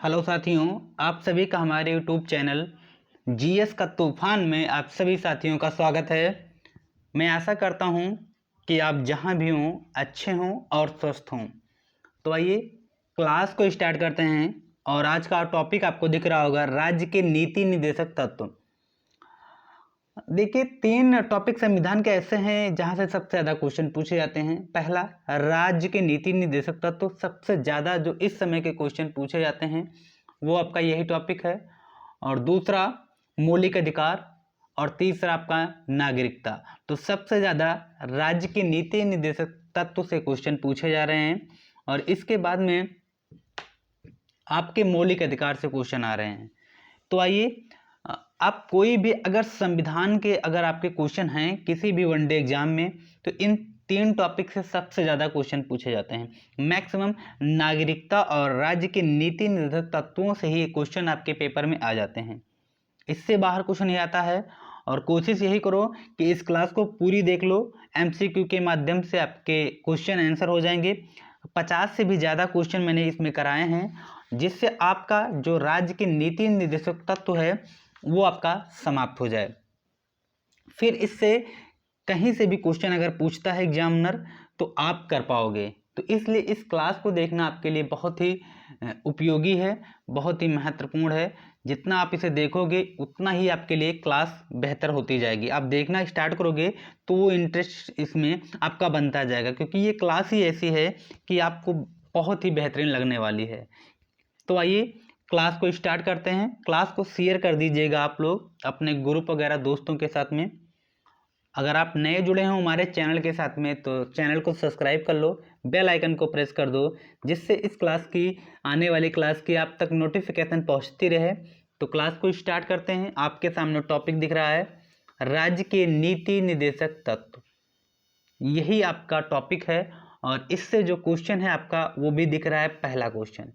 Hello साथियों, आप सभी का हमारे यूट्यूब चैनल जीएस का तूफान में आप सभी साथियों का स्वागत है। मैं आशा करता हूं कि आप जहां भी हों अच्छे हों और स्वस्थ हों। तो आइए क्लास को स्टार्ट करते हैं। और आज का टॉपिक आपको दिख रहा होगा, राज्य के नीति निर्देशक तत्व। देखिए, 3 टॉपिक संविधान के ऐसे हैं जहां से सबसे ज़्यादा क्वेश्चन पूछे जाते हैं। पहला, राज्य के नीति निर्देशक तत्व। सबसे ज़्यादा जो इस समय के क्वेश्चन पूछे जाते हैं वो आपका यही टॉपिक है। और दूसरा, मौलिक अधिकार। और तीसरा आपका नागरिकता। तो सबसे ज़्यादा राज्य के नीति निर्देशक तत्व से क्वेश्चन पूछे जा रहे हैं। और इसके बाद में आपके मौलिक अधिकार से क्वेश्चन आ रहे हैं। तो आइए, आप कोई भी अगर संविधान के अगर आपके क्वेश्चन हैं किसी भी वनडे एग्जाम में, तो इन 3 टॉपिक से सबसे ज़्यादा क्वेश्चन पूछे जाते हैं। मैक्सिमम नागरिकता और राज्य के नीति निर्धारक तत्वों से ही क्वेश्चन आपके पेपर में आ जाते हैं। इससे बाहर कुछ नहीं आता है। और कोशिश यही करो कि इस क्लास को पूरी देख लो। एमसीक्यू के माध्यम से आपके क्वेश्चन आंसर हो जाएंगे। 50 से भी ज़्यादा क्वेश्चन मैंने इसमें कराए हैं, जिससे आपका जो राज्य के नीति निर्देशक तत्व है वो आपका समाप्त हो जाए। फिर इससे कहीं से भी क्वेश्चन अगर पूछता है एग्जामिनर तो आप कर पाओगे। तो इसलिए इस क्लास को देखना आपके लिए बहुत ही उपयोगी है, बहुत ही महत्वपूर्ण है। जितना आप इसे देखोगे उतना ही आपके लिए क्लास बेहतर होती जाएगी। आप देखना स्टार्ट करोगे तो वो इंटरेस्ट इसमें आपका बनता जाएगा, क्योंकि ये क्लास ही ऐसी है कि आपको बहुत ही बेहतरीन लगने वाली है। तो आइए क्लास को स्टार्ट करते हैं। क्लास को शेयर कर दीजिएगा आप लोग अपने ग्रुप वगैरह दोस्तों के साथ में। अगर आप नए जुड़े हों हमारे चैनल के साथ में तो चैनल को सब्सक्राइब कर लो, बेल आइकन को प्रेस कर दो, जिससे इस क्लास की आने वाली क्लास की आप तक नोटिफिकेशन पहुंचती रहे। तो क्लास को स्टार्ट करते हैं। आपके सामने टॉपिक दिख रहा है, राज्य के नीति निर्देशक तत्व। यही आपका टॉपिक है। और इससे जो क्वेश्चन है आपका वो भी दिख रहा है। पहला क्वेश्चन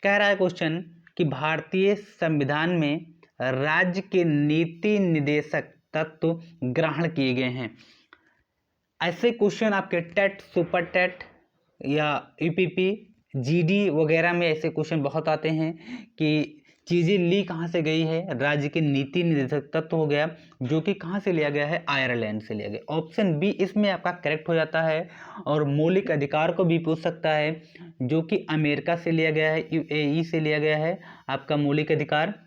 कह रहा है क्वेश्चन कि भारतीय संविधान में राज्य के नीति निर्देशक तत्व ग्रहण किए गए हैं। ऐसे क्वेश्चन आपके टेट, सुपर टेट या यूपीपी, जीडी वगैरह में ऐसे क्वेश्चन बहुत आते हैं कि चीज़ें ली कहाँ से गई है। राज्य के नीति निर्देशक तत्व हो गया, जो कि कहाँ से लिया गया है, आयरलैंड से लिया गया। ऑप्शन बी इसमें आपका करेक्ट हो जाता है। और मौलिक अधिकार को भी पूछ सकता है, जो कि अमेरिका से लिया गया है, यूएई से लिया गया है आपका मौलिक अधिकार।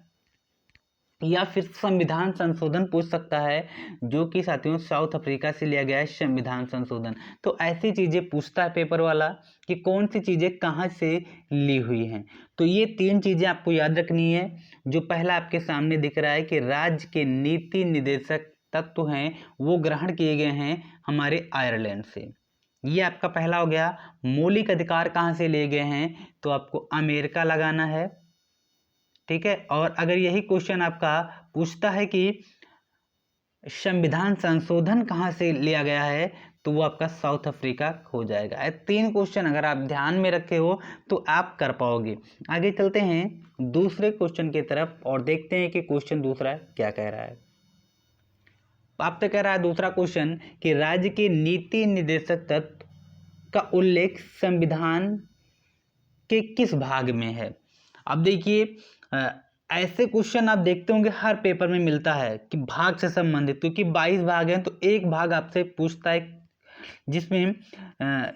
या फिर संविधान संशोधन पूछ सकता है, जो कि साथियों साउथ अफ्रीका से लिया गया है संविधान संशोधन। तो ऐसी चीज़ें पूछता है पेपर वाला कि कौन सी चीज़ें कहाँ से ली हुई हैं। तो ये 3 चीज़ें आपको याद रखनी है। जो पहला आपके सामने दिख रहा है कि राज्य के नीति निर्देशक तत्व हैं वो ग्रहण किए गए हैं हमारे आयरलैंड से। ये आपका पहला हो गया। मौलिक अधिकार कहाँ से लिए गए हैं, तो आपको अमेरिका लगाना है। ठीक है। और अगर यही क्वेश्चन आपका पूछता है कि संविधान संशोधन कहाँ से लिया गया है, तो वो आपका साउथ अफ्रीका हो जाएगा। 3 क्वेश्चन अगर आप ध्यान में रखे हो तो आप कर पाओगे। आगे चलते हैं दूसरे क्वेश्चन की तरफ और देखते हैं कि क्वेश्चन दूसरा क्या कह रहा है। आपसे कह रहा है दूसरा क्वेश्चन कि राज्य के नीति निर्देशक तत्व का उल्लेख संविधान के किस भाग में है। अब देखिए, ऐसे क्वेश्चन आप देखते होंगे हर पेपर में मिलता है कि भाग से संबंधित, क्योंकि 22 भाग हैं तो एक भाग आपसे पूछता है, जिसमें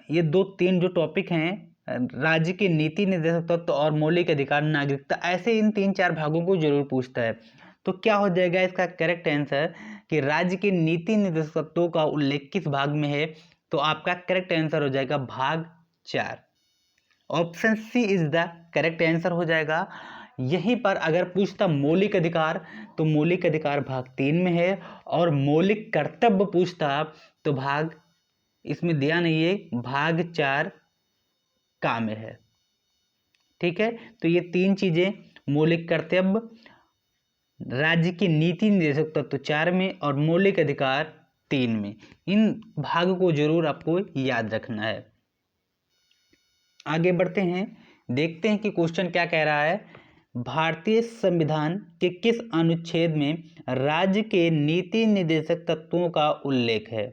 ये 2-3 जो टॉपिक हैं, राज्य के नीति निर्देशक तत्व और मौलिक अधिकार, नागरिकता, ऐसे इन 3-4 भागों को जरूर पूछता है। तो क्या हो जाएगा इसका करेक्ट आंसर कि राज्य के नीति निर्देशक तत्वों का उल्लेख किस भाग में है। तो आपका करेक्ट आंसर हो जाएगा भाग 4। Option C is the correct answer हो जाएगा। यहीं पर अगर पूछता मौलिक अधिकार तो मौलिक अधिकार भाग 3 में है। और मौलिक कर्तव्य पूछता तो भाग, इसमें दिया नहीं है, भाग 4 का में है। ठीक है। तो ये 3 चीजें, मौलिक कर्तव्य, राज्य की नीति निर्देशक तत्व 4 में और मौलिक अधिकार 3 में, इन भाग को जरूर आपको याद रखना है। आगे बढ़ते हैं, देखते हैं कि क्वेश्चन क्या कह रहा है। भारतीय संविधान के किस अनुच्छेद में राज्य के नीति निर्देशक तत्वों का उल्लेख है।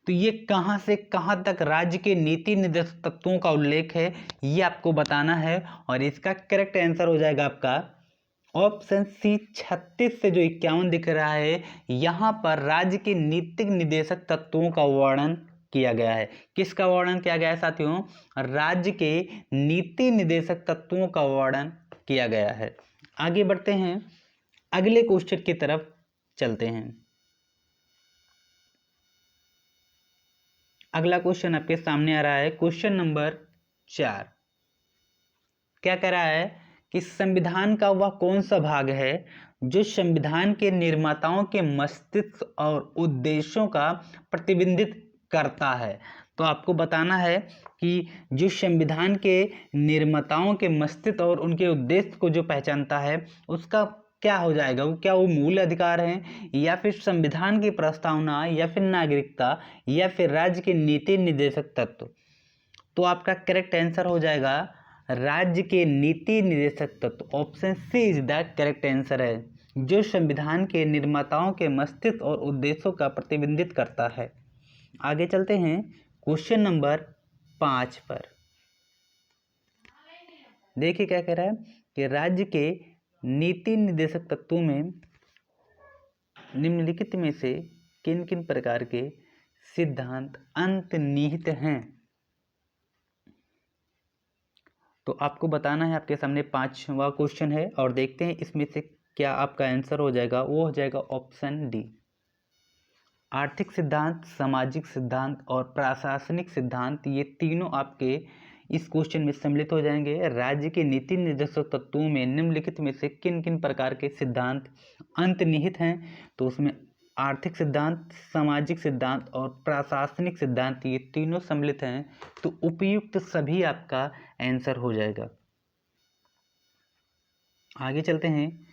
तो ये कहाँ से कहाँ तक राज्य के नीति निर्देशक तत्वों का उल्लेख है ये आपको बताना है, और इसका करेक्ट आंसर हो जाएगा आपका ऑप्शन सी 36 से जो 51 दिख रहा है, यहाँ पर राज्य के नीतिक निर्देशक तत्वों का वर्णन किया गया है। किसका वर्णन किया गया है साथियों? राज्य के नीति निर्देशक तत्वों का वर्णन किया गया है। आगे बढ़ते हैं, अगले क्वेश्चन की तरफ चलते हैं। अगला क्वेश्चन आपके सामने आ रहा है, क्वेश्चन नंबर 4। क्या कह रहा है कि संविधान का वह कौन सा भाग है जो संविधान के निर्माताओं के मस्तिष्क और उद्देश्यों का प्रतिबिंबित करता है? तो आपको बताना है कि जो संविधान के निर्माताओं के मस्तिष्क और उनके उद्देश्य को जो पहचानता है उसका क्या हो जाएगा? क्या वो मूल अधिकार हैं, या फिर संविधान की प्रस्तावना, या फिर नागरिकता, या फिर राज्य के नीति निर्देशक तत्व? तो आपका करेक्ट आंसर हो जाएगा राज्य के नीति निर्देशक तत्व। Option C is the correct answer है, जो संविधान के निर्माताओं के मस्तिष्क और उद्देश्यों का प्रतिबिंबित करता है। आगे चलते हैं क्वेश्चन नंबर 5 पर। देखिए क्या कह रहा है कि राज्य के नीति निर्देशक तत्वों में निम्नलिखित में से किन किन प्रकार के सिद्धांत अंतर्निहित हैं? तो आपको बताना है, आपके सामने 5वां क्वेश्चन है और देखते हैं इसमें से क्या आपका आंसर हो जाएगा। वो हो जाएगा ऑप्शन डी। आर्थिक सिद्धांत, सामाजिक सिद्धांत और प्रशासनिक सिद्धांत, ये तीनों आपके इस क्वेश्चन में सम्मिलित हो जाएंगे। राज्य के नीति निर्देशक तत्वों में निम्नलिखित में से किन किन प्रकार के सिद्धांत अंतर्निहित हैं? तो उसमें आर्थिक सिद्धांत, सामाजिक सिद्धांत और प्रशासनिक सिद्धांत, ये तीनों सम्मिलित हैं। तो उपयुक्त सभी आपका आंसर हो जाएगा। आगे चलते हैं,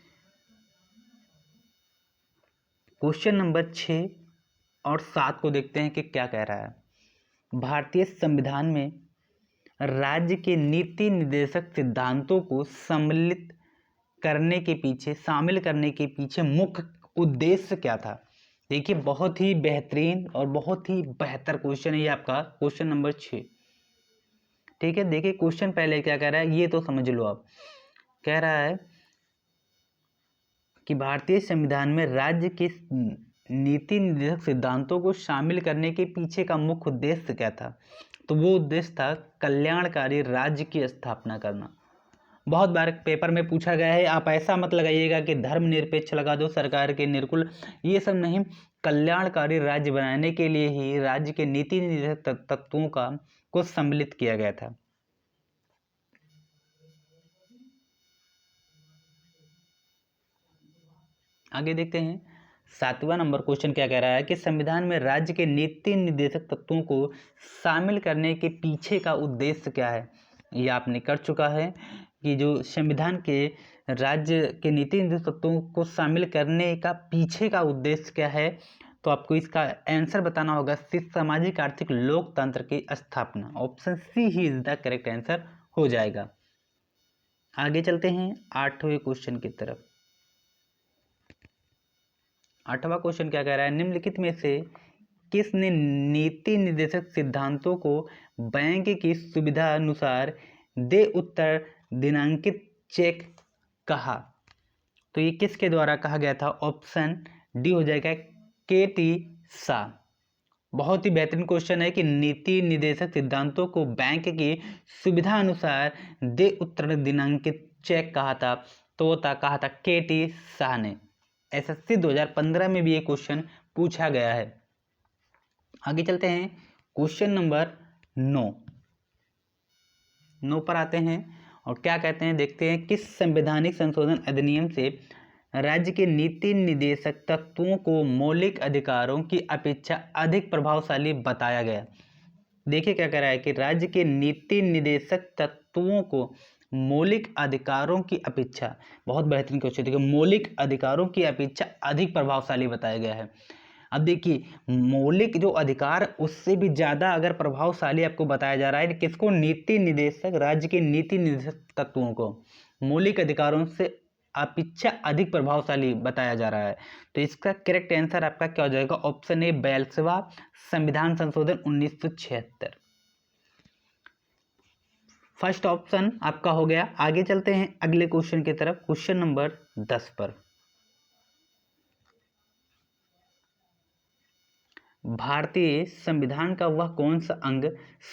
क्वेश्चन नंबर 6 और 7 को देखते हैं कि क्या कह रहा है। भारतीय संविधान में राज्य के नीति निर्देशक सिद्धांतों को शामिल करने के पीछे मुख्य उद्देश्य क्या था? देखिए बहुत ही बेहतरीन और बहुत ही बेहतर क्वेश्चन है ये आपका क्वेश्चन नंबर 6। ठीक है, देखिए क्वेश्चन पहले क्या कह रहा है ये तो समझ लो आप। कह रहा है कि भारतीय संविधान में राज्य के नीति निर्देशक सिद्धांतों को शामिल करने के पीछे का मुख्य उद्देश्य क्या था? तो वो उद्देश्य था कल्याणकारी राज्य की स्थापना करना। बहुत बार पेपर में पूछा गया है, आप ऐसा मत लगाइएगा कि धर्मनिरपेक्ष लगा दो, सरकार के निर्कुल, ये सब नहीं। कल्याणकारी राज्य बनाने के लिए ही राज्य के नीति निर्देशक तत्वों को सम्मिलित किया गया था। आगे देखते हैं 7वां नंबर क्वेश्चन क्या कह रहा है कि संविधान में राज्य के नीति निर्देशक तत्वों को शामिल करने के पीछे का उद्देश्य क्या है? ये आपने कर चुका है कि जो संविधान के राज्य के नीति निर्देशक तत्वों को शामिल करने का पीछे का उद्देश्य क्या है? तो आपको इसका आंसर बताना होगा सामाजिक आर्थिक लोकतंत्र की स्थापना। ऑप्शन सी ही इज द करेक्ट आंसर हो जाएगा। आगे चलते हैं 8वें क्वेश्चन की तरफ। 8वां क्वेश्चन क्या कह रहा है, निम्नलिखित में से किसने नीति निर्देशक सिद्धांतों को बैंक की सुविधा अनुसार दे उत्तर दिनांकित चेक कहा? तो ये किसके द्वारा कहा गया था? ऑप्शन डी हो जाएगा के.टी. शाह। बहुत ही बेहतरीन क्वेश्चन है कि नीति निर्देशक सिद्धांतों को बैंक की सुविधा अनुसार दे उत्तर दिनांकित चेक कहा था, तो वो कहा था के.टी. शाह ने। एसएससी 2015 में भी ये क्वेश्चन पूछा गया है। आगे चलते हैं क्वेश्चन नंबर 9 पर आते हैं और क्या कहते हैं देखते हैं। किस संवैधानिक संशोधन अधिनियम से राज्य के नीति निर्देशक तत्वों को मौलिक अधिकारों की अपेक्षा अधिक प्रभावशाली बताया गया? देखिए क्या कह रहा है कि राज्य के नीति निर्देशक तत्वों को मौलिक अधिकारों की अपेक्षा, बहुत बेहतरीन क्वेश्चन, देखिए मौलिक अधिकारों की अपेक्षा अधिक प्रभावशाली बताया गया है। अब देखिए मौलिक जो अधिकार उससे भी ज़्यादा अगर प्रभावशाली आपको बताया जा रहा है, किसको? नीति निर्देशक, राज्य के नीति निर्देशक तत्वों को मौलिक अधिकारों से अपेक्षा अधिक प्रभावशाली बताया जा रहा है। तो इसका करेक्ट आंसर आपका क्या हो जाएगा? ऑप्शन ए 42वां संविधान संशोधन 1976। फर्स्ट ऑप्शन आपका हो गया। आगे चलते हैं अगले क्वेश्चन की तरफ, क्वेश्चन नंबर 10 पर। भारतीय संविधान का वह कौन सा अंग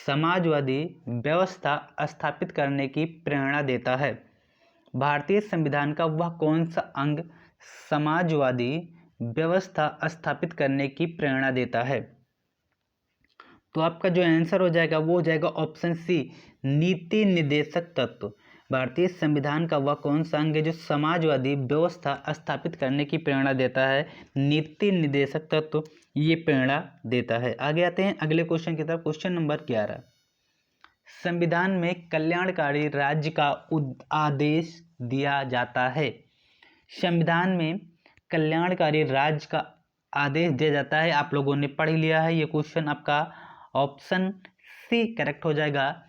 समाजवादी व्यवस्था स्थापित करने की प्रेरणा देता है? भारतीय संविधान का वह कौन सा अंग समाजवादी व्यवस्था स्थापित करने की प्रेरणा देता है? तो आपका जो आंसर हो जाएगा वो हो जाएगा ऑप्शन सी, नीति निर्देशक तत्व। भारतीय संविधान का वह कौन सा अंग है जो समाजवादी व्यवस्था स्थापित करने की प्रेरणा देता है? नीति निर्देशक तत्व ये प्रेरणा देता है। आगे आते हैं अगले क्वेश्चन की तरफ, क्वेश्चन नंबर 11। संविधान में कल्याणकारी राज्य का आदेश दिया जाता है। संविधान में कल्याणकारी राज्य का आदेश दिया जाता है। आप लोगों ने पढ़ लिया है ये क्वेश्चन, आपका ऑप्शन सी करेक्ट हो जाएगा।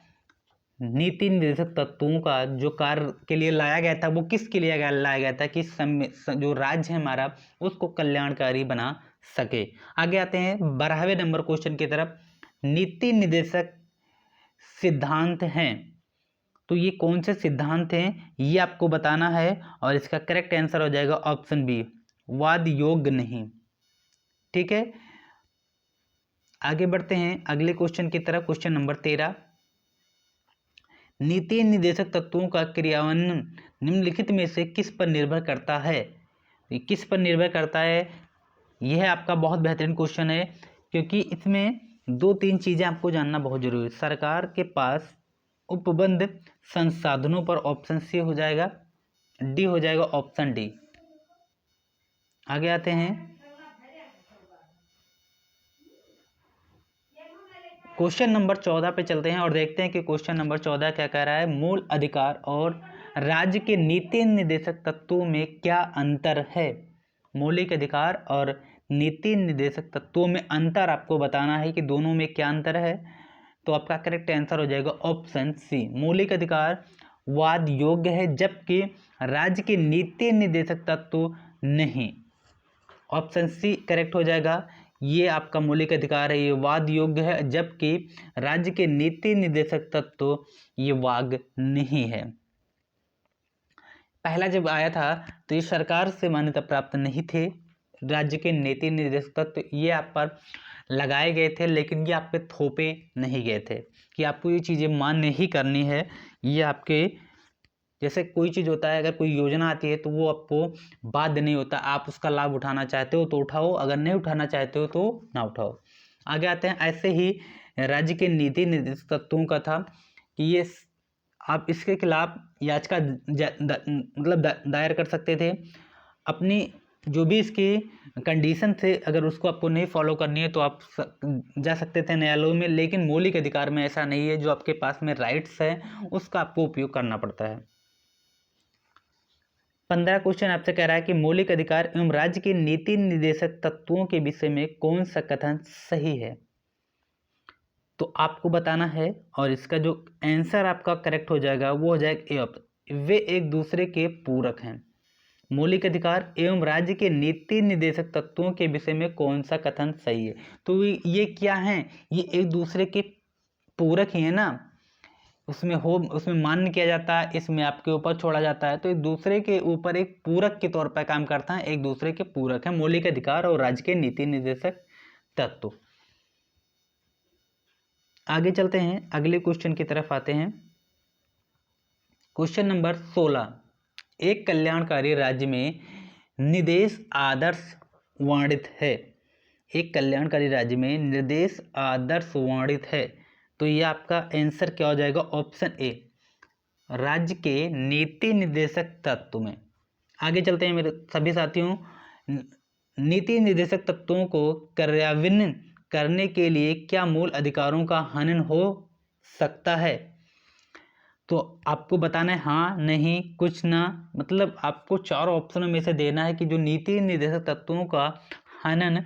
नीति निर्देशक तत्वों का जो कार्य के लिए लाया गया था वो किसके लिए लाया गया था? कि जो राज्य है हमारा उसको कल्याणकारी बना सके। आगे आते हैं 12वें नंबर क्वेश्चन की तरफ। नीति निर्देशक सिद्धांत हैं, तो ये कौन से सिद्धांत हैं ये आपको बताना है और इसका करेक्ट आंसर हो जाएगा ऑप्शन बी, वाद योग्य नहीं। ठीक है, आगे बढ़ते हैं अगले क्वेश्चन की तरफ, क्वेश्चन नंबर 13। नीति निर्देशक तत्वों का क्रियान्वयन निम्नलिखित में से किस पर निर्भर करता है? किस पर निर्भर करता है? यह आपका बहुत बेहतरीन क्वेश्चन है क्योंकि इसमें 2-3 चीज़ें आपको जानना बहुत जरूरी है। सरकार के पास उपलब्ध संसाधनों पर ऑप्शन सी हो जाएगा, डी हो जाएगा ऑप्शन डी। आगे आते हैं क्वेश्चन नंबर 14 पे चलते हैं और देखते हैं कि क्वेश्चन नंबर 14 क्या कह रहा है। मूल अधिकार और राज्य के नीति निर्देशक तत्वों में क्या अंतर है? मौलिक अधिकार और नीति निर्देशक तत्वों में अंतर आपको बताना है कि दोनों में क्या अंतर है। तो आपका करेक्ट आंसर हो जाएगा ऑप्शन सी, मौलिक अधिकार वाद योग्य है जबकि राज्य के नीति निर्देशक तत्व नहीं। ऑप्शन सी करेक्ट हो जाएगा। ये आपका मौलिक अधिकार है, ये वाद योग्य है जबकि राज्य के नीति निर्देशक तत्व ये वाद नहीं है। पहला जब आया था तो ये सरकार से मान्यता प्राप्त नहीं थे। राज्य के नीति निर्देशक तत्व ये आप पर लगाए गए थे लेकिन ये आप पे थोपे नहीं गए थे कि आपको ये चीज़ें मान्य ही करनी है। ये आपके जैसे कोई चीज़ होता है, अगर कोई योजना आती है तो वो आपको बाध्य नहीं होता, आप उसका लाभ उठाना चाहते हो तो उठाओ, अगर नहीं उठाना चाहते हो तो ना उठाओ। आगे आते हैं, ऐसे ही राज्य के नीति निर्देशक तत्वों का था कि ये आप इसके खिलाफ याचिका दायर कर सकते थे। अपनी जो भी इसकी कंडीशन थे अगर उसको आपको नहीं फॉलो करनी है तो आप जा सकते थे न्यायालयों में, लेकिन मौलिक अधिकार में ऐसा नहीं है। जो आपके पास में राइट्स है उसका आपको उपयोग करना पड़ता है। 15 क्वेश्चन आपसे कह रहा है कि मौलिक अधिकार एवं राज्य के नीति निर्देशक तत्वों के विषय में कौन सा कथन सही है? तो आपको बताना है और इसका जो आंसर आपका करेक्ट हो जाएगा वो हो जाएगा वे एक दूसरे के पूरक हैं। मौलिक अधिकार एवं राज्य के नीति निर्देशक तत्वों के विषय में कौन सा कथन सही है? तो ये क्या है? ये एक दूसरे के पूरक ही है ना, उसमें मान्य किया जाता है, इसमें आपके ऊपर छोड़ा जाता है। तो एक दूसरे के ऊपर एक पूरक के तौर पर काम करता है, एक दूसरे के पूरक है मौलिक अधिकार और राज्य के नीति निर्देशक तत्व। आगे चलते हैं अगले क्वेश्चन की तरफ आते हैं, क्वेश्चन नंबर 16। एक कल्याणकारी राज्य में निर्देश आदर्श वर्णित है। एक कल्याणकारी राज्य में निर्देश आदर्श वर्णित है, तो ये आपका आंसर क्या हो जाएगा? ऑप्शन ए, राज्य के नीति निर्देशक तत्व में। आगे चलते हैं मेरे सभी साथियों, नीति निर्देशक तत्वों को कार्यान्वित करने के लिए क्या मूल अधिकारों का हनन हो सकता है? तो आपको बताना है हाँ, नहीं, कुछ ना, मतलब आपको 4 ऑप्शनों में से देना है कि जो नीति निर्देशक तत्वों का हनन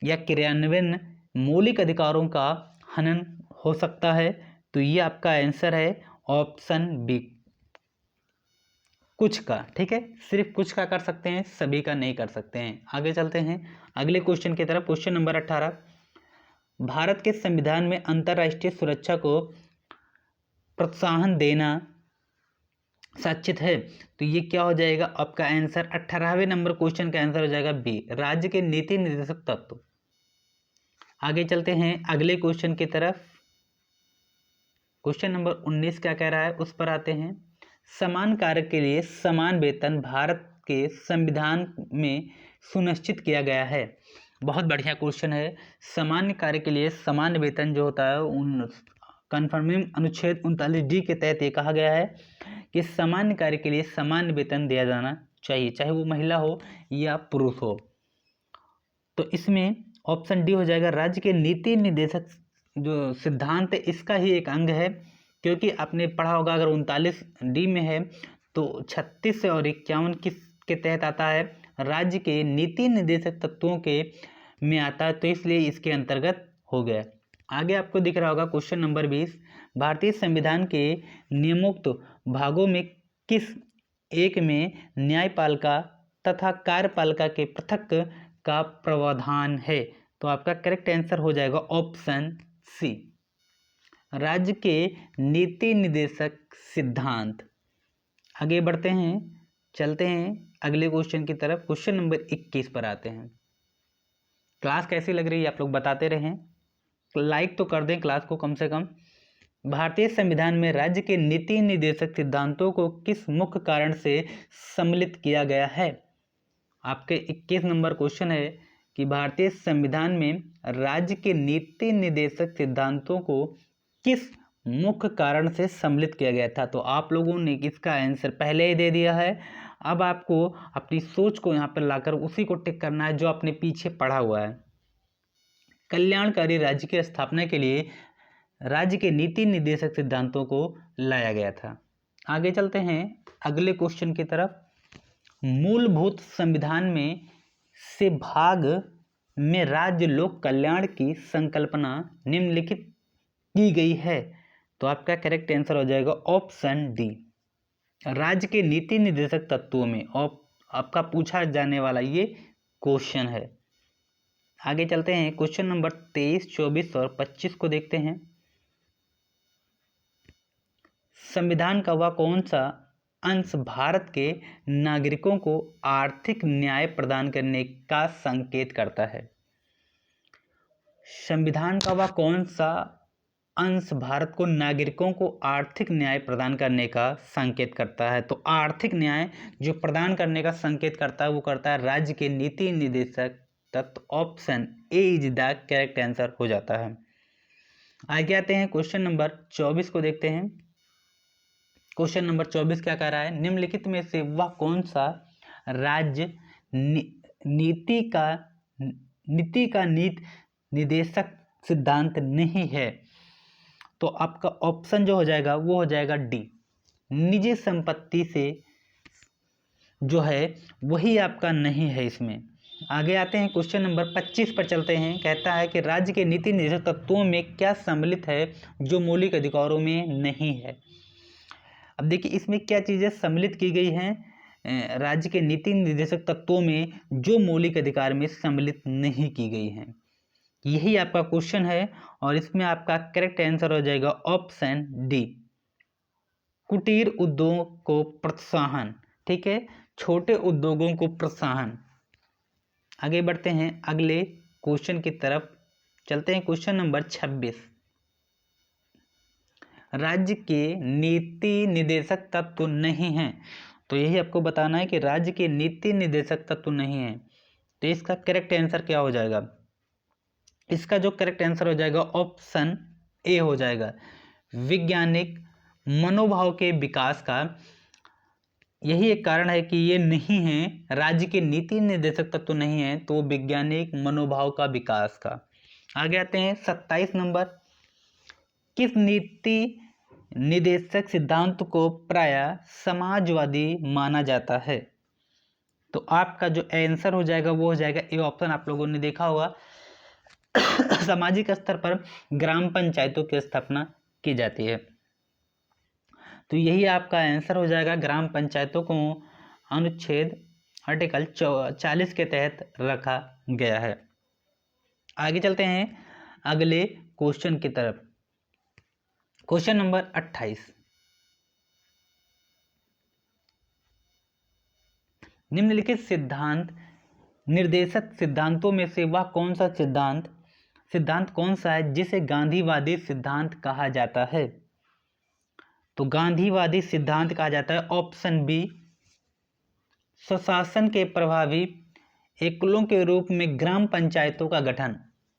या क्रियान्वयन मौलिक अधिकारों का हनन हो सकता है। तो ये आपका आंसर है ऑप्शन बी। कुछ का, ठीक है, सिर्फ कुछ का कर सकते हैं, सभी का नहीं कर सकते हैं। आगे चलते हैं अगले क्वेश्चन की तरफ। क्वेश्चन नंबर 18, भारत के संविधान में अंतर्राष्ट्रीय सुरक्षा को प्रोत्साहन देना सचित है। तो ये क्या हो जाएगा आपका आंसर? 18वें नंबर क्वेश्चन का आंसर हो जाएगा बी, राज्य के नीति निर्देशक तत्व। आगे चलते हैं अगले क्वेश्चन की तरफ। क्वेश्चन नंबर 19 क्या कह रहा है उस पर आते हैं। समान कार्य के लिए समान वेतन भारत के संविधान में सुनिश्चित किया गया है। बहुत बढ़िया क्वेश्चन है। समान कार्य के लिए समान वेतन जो होता है, उन कन्फर्मिंग अनुच्छेद 39D के तहत ये कहा गया है कि समान कार्य के लिए समान वेतन दिया जाना चाहिए, चाहे वो महिला हो या पुरुष हो। तो इसमें ऑप्शन डी हो जाएगा। राज्य के नीति निर्देशक जो सिद्धांत है इसका ही एक अंग है, क्योंकि आपने पढ़ा होगा अगर 39D में है तो 36 और 51 किस के तहत आता है? राज्य के नीति निर्देशक तत्वों के में आता है, तो इसलिए इसके अंतर्गत हो गया। आगे आपको दिख रहा होगा क्वेश्चन नंबर 20, भारतीय संविधान के नियमोक्त भागों में किस एक में न्यायपालिका तथा कार्यपालिका के पृथक का प्रावधान है? तो आपका करेक्ट आंसर हो जाएगा ऑप्शन सी, राज्य के नीति निर्देशक सिद्धांत। आगे बढ़ते हैं, चलते हैं अगले क्वेश्चन की तरफ। क्वेश्चन नंबर 21 पर आते हैं। क्लास कैसी लग रही है आप लोग बताते रहें, लाइक तो कर दें क्लास को कम से कम। भारतीय संविधान में राज्य के नीति निर्देशक सिद्धांतों को किस मुख्य कारण से सम्मिलित किया गया है? आपके 21 नंबर क्वेश्चन है कि भारतीय संविधान में राज्य के नीति निर्देशक सिद्धांतों को किस मुख्य कारण से सम्मिलित किया गया था। तो आप लोगों ने इसका आंसर पहले ही दे दिया है। अब आपको अपनी सोच को यहाँ पर लाकर उसी को टिक करना है जो आपने पीछे पढ़ा हुआ है। कल्याणकारी राज्य की स्थापना के लिए राज्य के नीति निर्देशक सिद्धांतों को लाया गया था। आगे चलते हैं अगले क्वेश्चन की तरफ। मूलभूत संविधान में से भाग में राज्य लोक कल्याण की संकल्पना निम्नलिखित की गई है। तो आपका करेक्ट आंसर हो जाएगा ऑप्शन डी, राज्य के नीति निर्देशक तत्वों में। आपका पूछा जाने वाला ये क्वेश्चन है। आगे चलते हैं क्वेश्चन नंबर 23, 24 और 25 को देखते हैं। संविधान का वह कौन सा अंश भारत के नागरिकों को आर्थिक न्याय प्रदान करने का संकेत करता है? संविधान का वह कौन सा अंश भारत को नागरिकों को आर्थिक न्याय प्रदान करने का संकेत करता है? तो आर्थिक न्याय जो प्रदान करने का संकेत करता है वो करता है राज्य के नीति निर्देशक तत्व। Option A is the correct answer हो जाता है। आगे आते हैं क्वेश्चन नंबर 24 को देखते हैं। क्वेश्चन नंबर 24 क्या कह रहा है? निम्नलिखित में से वह कौन सा राज्य नीति का निर्देशक सिद्धांत नहीं है? तो आपका ऑप्शन जो हो जाएगा वो हो जाएगा डी, निजी संपत्ति से जो है वही आपका नहीं है इसमें। आगे आते हैं क्वेश्चन नंबर 25 पर चलते हैं। कहता है कि राज्य के नीति निर्देशक तत्वों में क्या सम्मिलित है जो मौलिक अधिकारों में नहीं है? अब देखिए इसमें क्या चीज़ें सम्मिलित की गई हैं राज्य के नीति निर्देशक तत्वों में जो मौलिक अधिकार में सम्मिलित नहीं की गई हैं, यही आपका क्वेश्चन है। और इसमें आपका करेक्ट आंसर हो जाएगा ऑप्शन डी, कुटीर उद्योग को प्रोत्साहन। ठीक है, छोटे उद्योगों को प्रोत्साहन। आगे बढ़ते हैं अगले क्वेश्चन की तरफ, चलते हैं क्वेश्चन नंबर 26। राज्य के नीति निर्देशक तत्व नहीं हैं, तो यही आपको बताना है कि राज्य के नीति निर्देशक तत्व नहीं है। तो इसका करेक्ट आंसर क्या हो जाएगा? इसका जो करेक्ट आंसर हो जाएगा ऑप्शन ए हो जाएगा, वैज्ञानिक मनोभाव के विकास का। यही एक कारण है कि ये नहीं है, राज्य के नीति निर्देशक तत्व नहीं है, तो वैज्ञानिक मनोभाव का विकास का। आगे आते हैं 27 नंबर, किस नीति निर्देशक सिद्धांत को प्रायः समाजवादी माना जाता है? तो आपका जो आंसर हो जाएगा वो हो जाएगा ए ऑप्शन। आप लोगों ने देखा होगा सामाजिक स्तर पर ग्राम पंचायतों की स्थापना की जाती है। तो यही आपका आंसर हो जाएगा। ग्राम पंचायतों को अनुच्छेद आर्टिकल 40 के तहत रखा गया है। आगे चलते हैं अगले क्वेश्चन की तरफ। क्वेश्चन नंबर 28, निम्नलिखित सिद्धांत निर्देशक सिद्धांतों में से वह कौन सा सिद्धांत कौन सा है जिसे गांधीवादी सिद्धांत कहा जाता है? तो गांधीवादी सिद्धांत कहा जाता है ऑप्शन बी, स्वशासन के प्रभावी एकलों के रूप में ग्राम पंचायतों का गठन।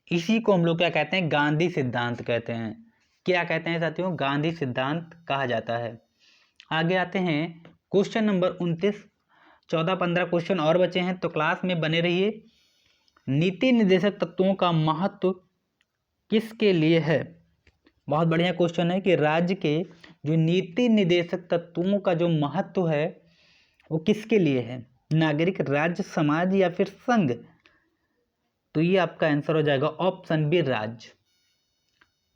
इसी को हम लोग क्या कहते हैं? गांधी सिद्धांत कहते हैं। क्या कहते हैं साथियों? गांधी सिद्धांत कहा जाता है। आगे आते हैं क्वेश्चन नंबर 29। 14-15 क्वेश्चन और बचे हैं, तो क्लास में बने रहिए। नीति निर्देशक तत्वों का महत्व किसके लिए है? बहुत बढ़िया क्वेश्चन है कि राज्य के जो नीति निर्देशक तत्वों का जो महत्व है वो किसके लिए है? नागरिक, राज्य, समाज या फिर संघ? तो ये आपका आंसर हो जाएगा ऑप्शन बी, राज्य।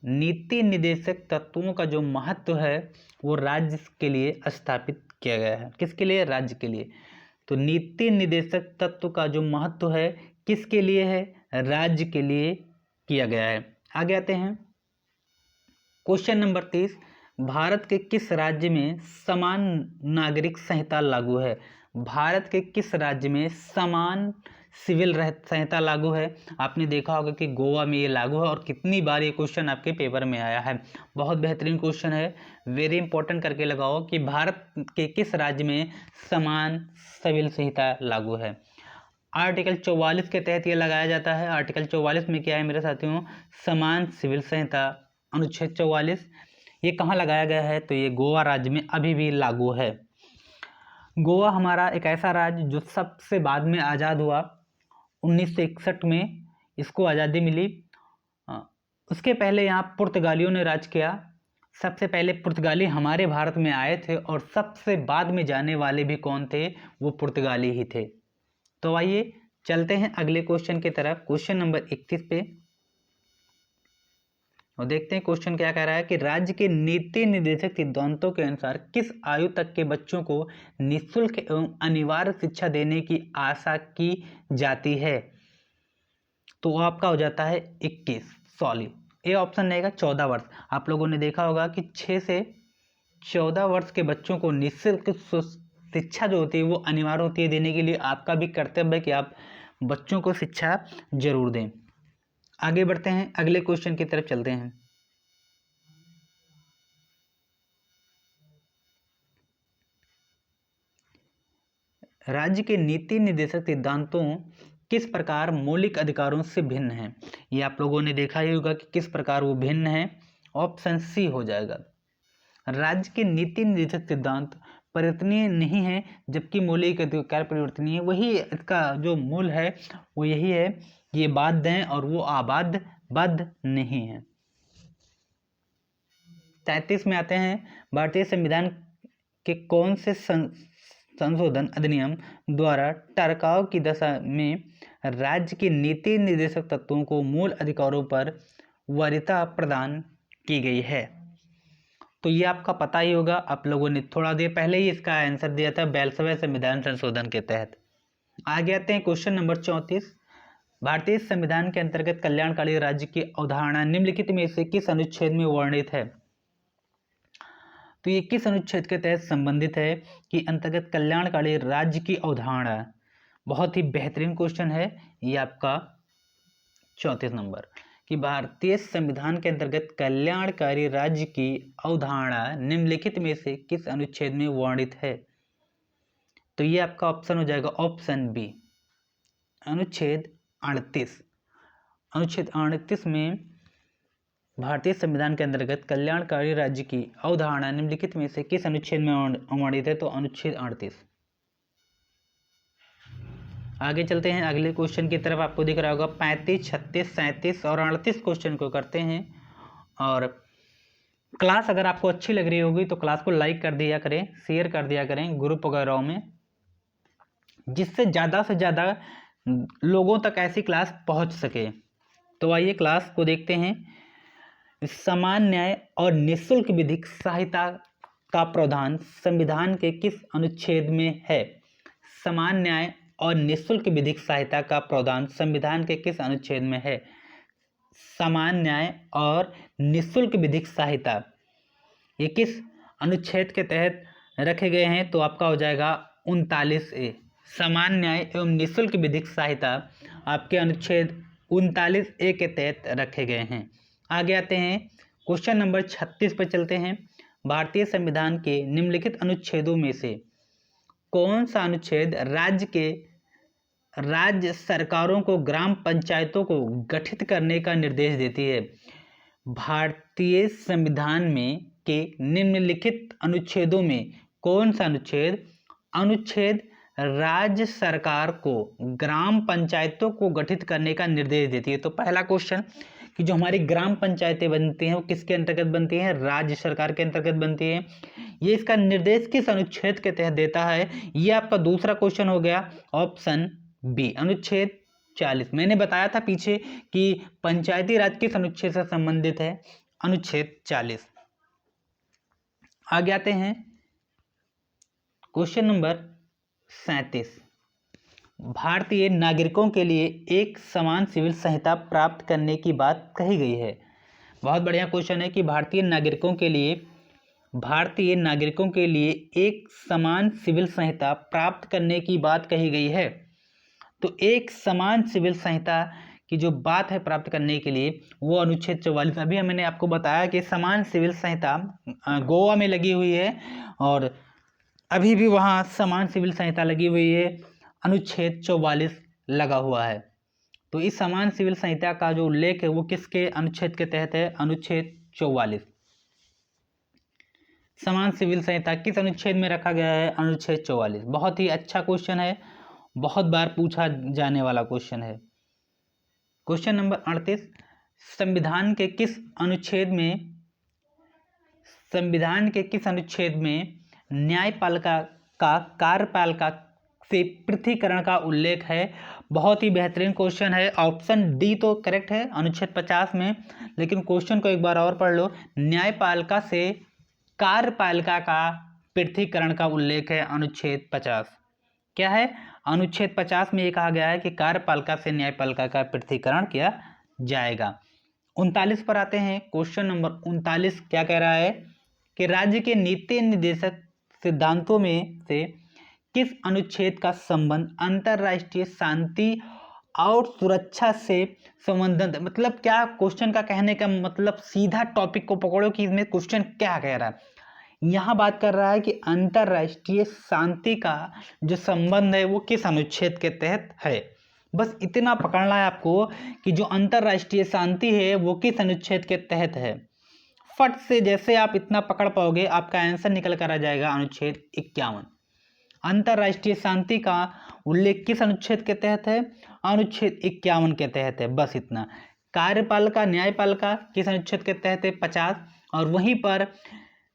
नीति निर्देशक तत्वों का जो महत्व है वो राज्य के लिए स्थापित किया गया है। किसके लिए? राज्य के लिए। तो नीति निर्देशक तत्व का जो महत्व है किसके लिए है? राज्य के लिए किया गया है। आगे आते हैं क्वेश्चन नंबर 30, भारत के किस राज्य में समान नागरिक संहिता लागू है? भारत के किस राज्य में समान सिविल संहिता लागू है? आपने देखा होगा कि गोवा में ये लागू है और कितनी बार ये क्वेश्चन आपके पेपर में आया है। बहुत बेहतरीन क्वेश्चन है, वेरी इंपॉर्टेंट करके लगाओ कि भारत के किस राज्य में समान सिविल संहिता लागू है। आर्टिकल 44 के तहत ये लगाया जाता है। आर्टिकल 44 में क्या है मेरे साथियों? समान सिविल संहिता, अनुच्छेद 44। ये कहाँ लगाया गया है? तो ये गोवा राज्य में अभी भी लागू है। गोवा हमारा एक ऐसा राज्य जो सबसे बाद में आज़ाद हुआ, 1961 में इसको आज़ादी मिली। उसके पहले यहाँ पुर्तगालियों ने राज किया। सबसे पहले पुर्तगाली हमारे भारत में आए थे और सबसे बाद में जाने वाले भी कौन थे? वो पुर्तगाली ही थे। तो आइए चलते हैं अगले क्वेश्चन की तरफ, क्वेश्चन नंबर 31 पे, और देखते हैं क्वेश्चन क्या कह रहा है कि राज्य के नीति निर्देशक सिद्धांतों के अनुसार किस आयु तक के बच्चों को निःशुल्क एवं अनिवार्य शिक्षा देने की आशा की जाती है? तो वो आपका हो जाता है 21। सॉरी, ये ऑप्शन रहेगा 14 वर्ष। आप लोगों ने देखा होगा कि 6 से 14 वर्ष के बच्चों को निःशुल्क शिक्षा जो होती है वो अनिवार्य होती है देने के लिए। आपका भी कर्तव्य है कि आप बच्चों को शिक्षा जरूर दें। आगे बढ़ते हैं, अगले क्वेश्चन की तरफ चलते हैं। राज्य के नीति निर्देशक सिद्धांतों किस प्रकार मौलिक अधिकारों से भिन्न है? ये आप लोगों ने देखा ही होगा कि किस प्रकार वो भिन्न है। ऑप्शन सी हो जाएगा। राज्य के नीति निर्देशक सिद्धांत परिवर्तनीय नहीं है जबकि मौलिक अधिकार परिवर्तनीय है। वही इसका जो मूल है वो यही है, ये बाध्य हैं और वो आबाद नहीं है। 33 में आते हैं, भारतीय संविधान के कौन से संशोधन अधिनियम द्वारा टकराव की दशा में राज्य के नीति निर्देशक तत्वों को मूल अधिकारों पर वरीयता प्रदान की गई है? तो ये आपका पता ही होगा, आप लोगों ने थोड़ा देर पहले ही इसका आंसर दिया था, 42वें संविधान संशोधन के तहत। आगे आते हैं क्वेश्चन नंबर 34, भारतीय संविधान के अंतर्गत कल्याणकारी राज्य की अवधारणा निम्नलिखित में से किस अनुच्छेद में वर्णित है? तो ये किस अनुच्छेद के तहत संबंधित है कि अंतर्गत कल्याणकारी राज्य की अवधारणा? बहुत ही बेहतरीन क्वेश्चन है ये आपका 34 नंबर, कि भारतीय संविधान के अंतर्गत कल्याणकारी राज्य की अवधारणा निम्नलिखित में से किस अनुच्छेद में वर्णित है? तो ये आपका ऑप्शन हो जाएगा ऑप्शन बी, अनुच्छेद 38। अनुच्छेद 38 में भारतीय संविधान के अंतर्गत कल्याणकारी राज्य की अवधारणा निम्नलिखित में से किस अनुच्छेद में वर्णित है? तो अनुच्छेद 38। आगे चलते हैं अगले क्वेश्चन की तरफ। आपको दिख रहा होगा 35, 36, 37 और 38 क्वेश्चन को करते हैं। और क्लास अगर आपको अच्छी लग रही होगी तो क्लास को लाइक कर दिया करें, शेयर कर दिया करें ग्रुप वगैरह में, जिससे ज़्यादा से ज़्यादा लोगों तक ऐसी क्लास पहुंच सके। तो आइए क्लास को देखते हैं। समान न्याय और निःशुल्क विधिक सहायता का प्रावधान संविधान के किस अनुच्छेद में है? समान न्याय और निःशुल्क विधिक सहायता का प्रावधान संविधान के किस अनुच्छेद में है? समान न्याय और निःशुल्क विधिक सहायता ये किस अनुच्छेद के तहत रखे गए हैं? तो आपका हो जाएगा 39A। समान न्याय एवं निःशुल्क विधिक सहायता आपके अनुच्छेद 39A के तहत रखे गए हैं। आगे आते हैं क्वेश्चन नंबर 36 पर चलते हैं। भारतीय संविधान के निम्नलिखित अनुच्छेदों में से कौन सा अनुच्छेद राज्य सरकारों को ग्राम पंचायतों को गठित करने का निर्देश देती है? भारतीय संविधान में के निम्नलिखित अनुच्छेदों में कौन सा अनुच्छेद राज्य सरकार को ग्राम पंचायतों को गठित करने का निर्देश देती है? तो पहला क्वेश्चन कि जो हमारी ग्राम पंचायतें बनती हैं वो किसके अंतर्गत बनती हैं? राज्य सरकार के अंतर्गत बनती है। ये इसका निर्देश किस अनुच्छेद के तहत देता है? ये आपका दूसरा क्वेश्चन हो गया, ऑप्शन बी, अनुच्छेद 40। मैंने बताया था पीछे कि पंचायती राज किस अनुच्छेद से संबंधित है? अनुच्छेद 40। आगे आते हैं क्वेश्चन नंबर 37। भारतीय नागरिकों के लिए एक समान सिविल संहिता प्राप्त करने की बात कही गई है। बहुत बढ़िया क्वेश्चन है कि भारतीय नागरिकों के लिए एक समान सिविल संहिता प्राप्त करने की बात कही गई है। तो एक समान सिविल संहिता की जो बात है प्राप्त करने के लिए वो अनुच्छेद 44। अभी मैंने आपको बताया कि समान सिविल संहिता गोवा में लगी हुई है और अभी भी वहाँ समान सिविल संहिता लगी हुई है, अनुच्छेद 44 लगा हुआ है। तो इस समान सिविल संहिता का जो उल्लेख है वो किसके अनुच्छेद के तहत है? अनुच्छेद 44। समान सिविल संहिता किस अनुच्छेद में रखा गया है? अनुच्छेद 44। बहुत ही अच्छा क्वेश्चन है, बहुत बार पूछा जाने वाला क्वेश्चन है। Question number 38। संविधान के किस अनुच्छेद में न्यायपालिका का कार्यपालिका से पृथकीकरण का उल्लेख है? बहुत ही बेहतरीन क्वेश्चन है। ऑप्शन डी तो करेक्ट है अनुच्छेद 50 में, लेकिन क्वेश्चन को एक बार और पढ़ लो। न्यायपालिका से कार्यपालिका का पृथकीकरण का उल्लेख है अनुच्छेद 50। क्या है? अनुच्छेद 50 में ये कहा गया है कि कार्यपालिका से न्यायपालिका का पृथकीकरण किया जाएगा। 39 पर आते हैं। क्वेश्चन नंबर 39 क्या कह रहा है कि राज्य के नीति निर्देशक सिद्धांतों में से किस अनुच्छेद का संबंध अंतरराष्ट्रीय शांति और सुरक्षा से संबंधित? मतलब क्या क्वेश्चन का कहने का मतलब, सीधा टॉपिक को पकड़ो कि इसमें क्वेश्चन क्या कह रहा है। यहाँ बात कर रहा है कि अंतरराष्ट्रीय शांति का जो संबंध है वो किस अनुच्छेद के तहत है। बस इतना पकड़ना है आपको कि जो अंतरराष्ट्रीय शांति है वो किस अनुच्छेद के तहत है। फट से जैसे आप इतना पकड़ पाओगे आपका आंसर निकल कर आ जाएगा अनुच्छेद 51। अंतरराष्ट्रीय शांति का उल्लेख किस अनुच्छेद के तहत है? अनुच्छेद 51 के तहत है। बस इतना। कार्यपालिका न्यायपालिका किस अनुच्छेद के तहत है? 50। और वहीं पर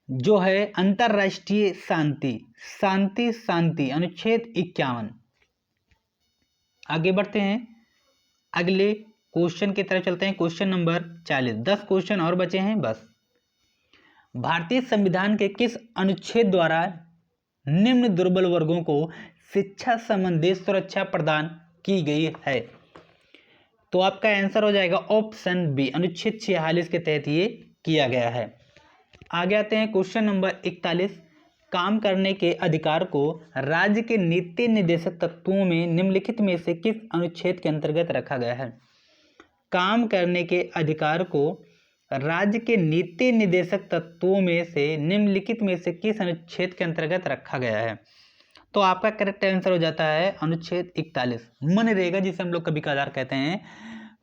जो है अंतरराष्ट्रीय शांति अनुच्छेद 51। आगे बढ़ते हैं, अगले क्वेश्चन की तरफ चलते हैं। Question number 40। 10 क्वेश्चन और बचे हैं बस। भारतीय संविधान के किस अनुच्छेद द्वारा निम्न दुर्बल वर्गों को शिक्षा संबंधी सुरक्षा प्रदान की गई है? तो आपका आंसर हो जाएगा ऑप्शन बी, अनुच्छेद 46 के तहत ये किया गया है। आगे आते हैं क्वेश्चन नंबर 41। काम करने के अधिकार को राज्य के नीति निर्देशक तत्वों में निम्नलिखित में से किस अनुच्छेद के अंतर्गत रखा गया है? काम करने के अधिकार को राज्य के नीति निर्देशक तत्वों में से निम्नलिखित में से किस अनुच्छेद के अंतर्गत रखा गया है? तो आपका करेक्ट आंसर हो जाता है अनुच्छेद 41। मनरेगा जिसे हम लोग कभी कभार कहते हैं,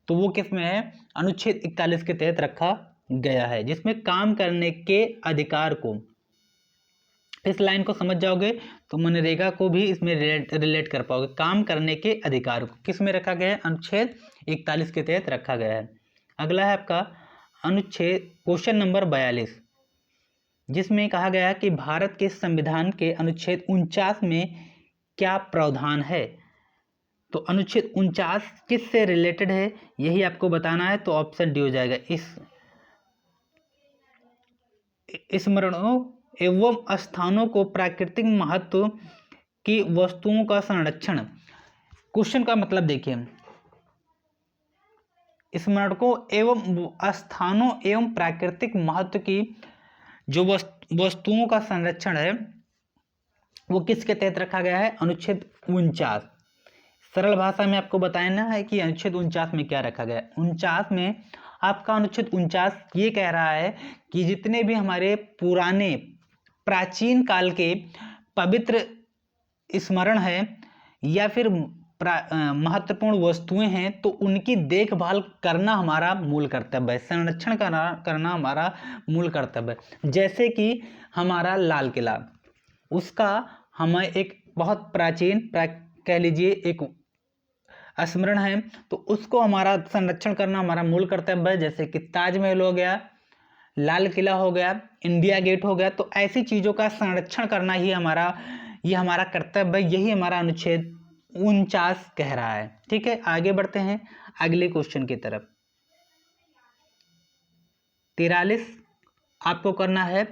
तो वो किस में है? अनुच्छेद 41 के तहत रखा गया है, जिसमें काम करने के अधिकार को, इस लाइन को समझ जाओगे तो मनरेगा को भी इसमें रिलेट कर पाओगे। काम करने के अधिकार को किस में रखा गया है? अनुच्छेद 41 के तहत रखा गया है। अगला है आपका अनुच्छेद क्वेश्चन नंबर 42, जिसमें कहा गया कि भारत के संविधान के अनुच्छेद 49 में क्या प्रावधान है? तो अनुच्छेद 49 किस से रिलेटेड है यही आपको बताना है। तो ऑप्शन डी हो जाएगा, एवं स्थानों को प्राकृतिक महत्व की वस्तुओं का संरक्षण। क्वेश्चन का मतलब देखिए, स्मारकों एवं स्थानों एवं प्राकृतिक महत्व की जो वस्तुओं का संरक्षण है वो किसके तहत रखा गया है? अनुच्छेद 49। सरल भाषा में आपको बताना है कि अनुच्छेद 49 में क्या रखा गया है। 49 में आपका अनुच्छेद 49 ये कह रहा है कि जितने भी हमारे पुराने प्राचीन काल के पवित्र स्मरण है या फिर महत्वपूर्ण वस्तुएं हैं तो उनकी देखभाल करना हमारा मूल कर्तव्य है, संरक्षण करना हमारा मूल कर्तव्य है। जैसे कि हमारा लाल किला, उसका हमें एक बहुत प्राचीन कह लीजिए एक स्मरण है, तो उसको हमारा संरक्षण करना हमारा मूल कर्तव्य है। जैसे कि ताजमहल हो गया, लाल किला हो गया, इंडिया गेट हो गया, तो ऐसी चीज़ों का संरक्षण करना ही ये हमारा कर्तव्य है। यही हमारा अनुच्छेद 49 कह रहा है। ठीक है, आगे बढ़ते हैं अगले क्वेश्चन की तरफ। 43 आपको करना है।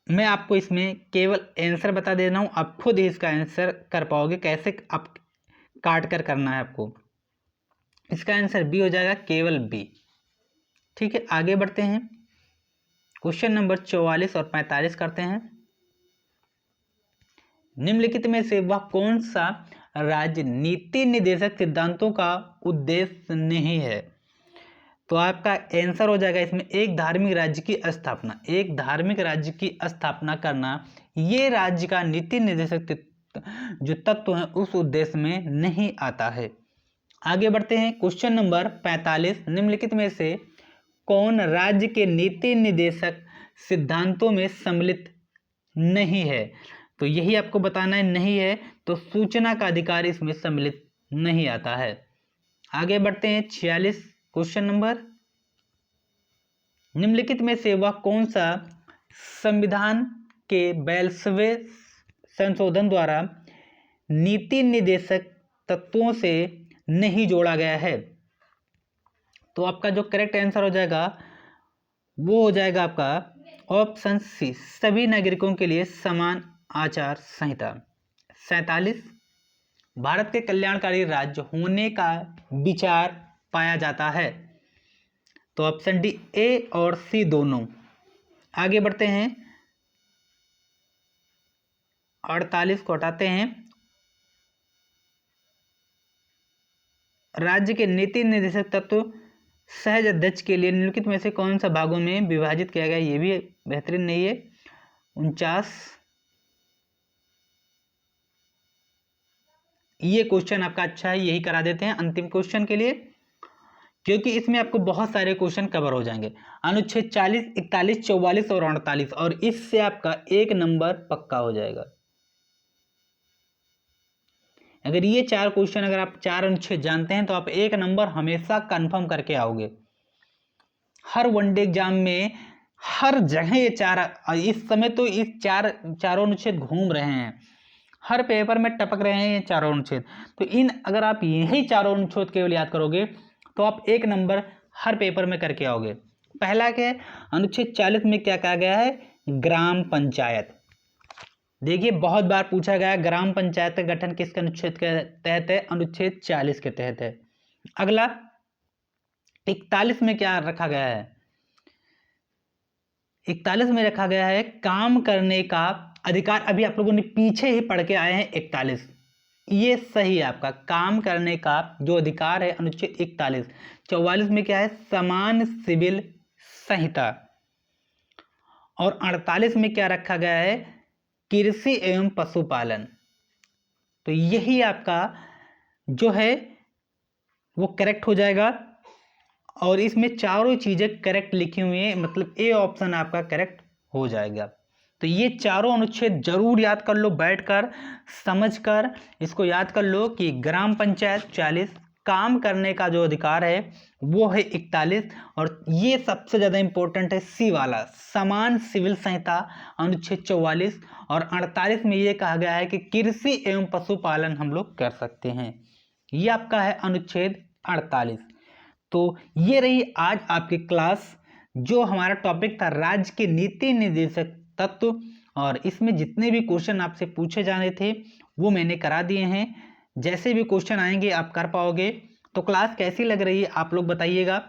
मैं आपको इसमें केवल आंसर बता दे रहा हूं, आप खुद ही इसका आंसर कर पाओगे। कैसे आप काट कर करना है आपको। इसका आंसर बी हो जाएगा, केवल बी। ठीक है, आगे बढ़ते हैं। क्वेश्चन नंबर 44 और 45 करते हैं। निम्नलिखित में से वह कौन सा राज्य नीति निर्देशक सिद्धांतों का उद्देश्य नहीं है? तो आपका आंसर हो जाएगा इसमें एक धार्मिक राज्य की स्थापना। एक धार्मिक राज्य की स्थापना करना ये राज्य का नीति निर्देशक जो तत्व है उस उद्देश्य में नहीं आता है। आगे बढ़ते हैं। क्वेश्चन नंबर 45, निम्नलिखित में से कौन राज्य के नीति निर्देशक सिद्धांतों में सम्मिलित नहीं है? तो यही आपको बताना है, नहीं है तो सूचना का अधिकार इसमें सम्मिलित नहीं आता है। आगे बढ़ते हैं 46 क्वेश्चन नंबर, निम्नलिखित में से वह कौन सा संविधान के 42वें संशोधन द्वारा नीति निर्देशक तत्वों से नहीं जोड़ा गया है? तो आपका जो करेक्ट आंसर हो जाएगा वो हो जाएगा आपका ऑप्शन सी, सभी नागरिकों के लिए समान आचार संहिता। 47 भारत के कल्याणकारी राज्य होने का विचार पाया जाता है? तो ऑप्शन डी, ए और सी दोनों। आगे बढ़ते हैं। 48 को हटाते हैं। राज्य के नीति निर्देशक तत्व सहज अध्यक्ष के लिए निम्नलिखित में से कौन सा भागों में विभाजित किया गया? ये भी बेहतरीन नहीं है। 49 ये क्वेश्चन आपका अच्छा है, यही करा देते हैं अंतिम क्वेश्चन के लिए, क्योंकि इसमें आपको बहुत सारे क्वेश्चन कवर हो जाएंगे। अनुच्छेद 40, 41, 44 और 48, और इससे आपका एक नंबर पक्का हो जाएगा। अगर ये चार क्वेश्चन अगर आप चार अनुच्छेद जानते हैं तो आप एक नंबर हमेशा कंफर्म करके आओगे। हर वनडे एग्जाम में हर जगह ये चार, इस समय तो इस चारों अनुच्छेद घूम रहे हैं, हर पेपर में टपक रहे हैं ये चारों अनुच्छेद। तो इन अगर आप यही चारों अनुच्छेद केवल याद करोगे तो आप एक नंबर हर पेपर में करके आओगे। पहला क्या है? अनुच्छेद 40 में क्या कहा गया है? ग्राम पंचायत। देखिए बहुत बार पूछा गया, ग्राम पंचायत का गठन किसके अनुच्छेद के तहत है? अनुच्छेद 40 के तहत है। अगला 41 में क्या रखा गया है? 41 में रखा गया है काम करने का अधिकार। अभी आप लोगों ने पीछे ही पढ़ के आए हैं 41, ये सही है आपका। काम करने का जो अधिकार है अनुच्छेद 41। 44 में क्या है? समान सिविल संहिता। और 48 में क्या रखा गया है? कृषि एवं पशुपालन। तो यही आपका जो है वो करेक्ट हो जाएगा, और इसमें चारों चीजें करेक्ट लिखी हुई है, मतलब ए ऑप्शन आपका करेक्ट हो जाएगा। तो ये चारों अनुच्छेद जरूर याद कर लो, बैठकर समझकर इसको याद कर लो कि ग्राम पंचायत 40, काम करने का जो अधिकार है वो है 41, और ये सबसे ज्यादा इंपॉर्टेंट है सी वाला, समान सिविल संहिता अनुच्छेद 44। और 48 में ये कहा गया है कि कृषि एवं पशुपालन हम लोग कर सकते हैं। ये आपका है अनुच्छेद 48। तो ये रही आज आपकी क्लास, जो हमारा टॉपिक था राज्य के नीति निर्देशक तत्व, और इसमें जितने भी क्वेश्चन आपसे पूछे जाने थे वो मैंने करा दिए हैं। जैसे भी क्वेश्चन आएंगे आप कर पाओगे। तो क्लास कैसी लग रही है आप लोग बताइएगा,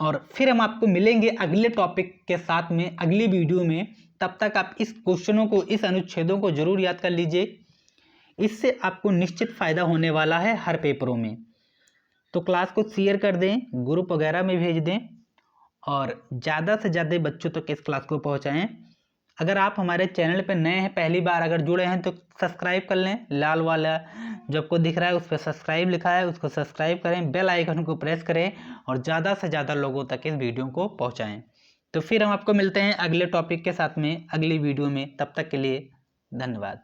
और फिर हम आपको मिलेंगे अगले टॉपिक के साथ में अगली वीडियो में। तब तक आप इस क्वेश्चनों को, इस अनुच्छेदों को जरूर याद कर लीजिए, इससे आपको निश्चित फायदा होने वाला है हर पेपरों में। तो क्लास को शेयर कर दें, ग्रुप वगैरह में भेज दें, और ज़्यादा से ज़्यादा बच्चों तक इस क्लास को पहुंचाएं। अगर आप हमारे चैनल पर नए हैं, पहली बार अगर जुड़े हैं तो सब्सक्राइब कर लें। लाल वाला जो आपको दिख रहा है उस पर सब्सक्राइब लिखा है, उसको सब्सक्राइब करें, बेल आइकन को प्रेस करें और ज़्यादा से ज़्यादा लोगों तक इस वीडियो को पहुंचाएं। तो फिर हम आपको मिलते हैं अगले टॉपिक के साथ में अगली वीडियो में। तब तक के लिए धन्यवाद।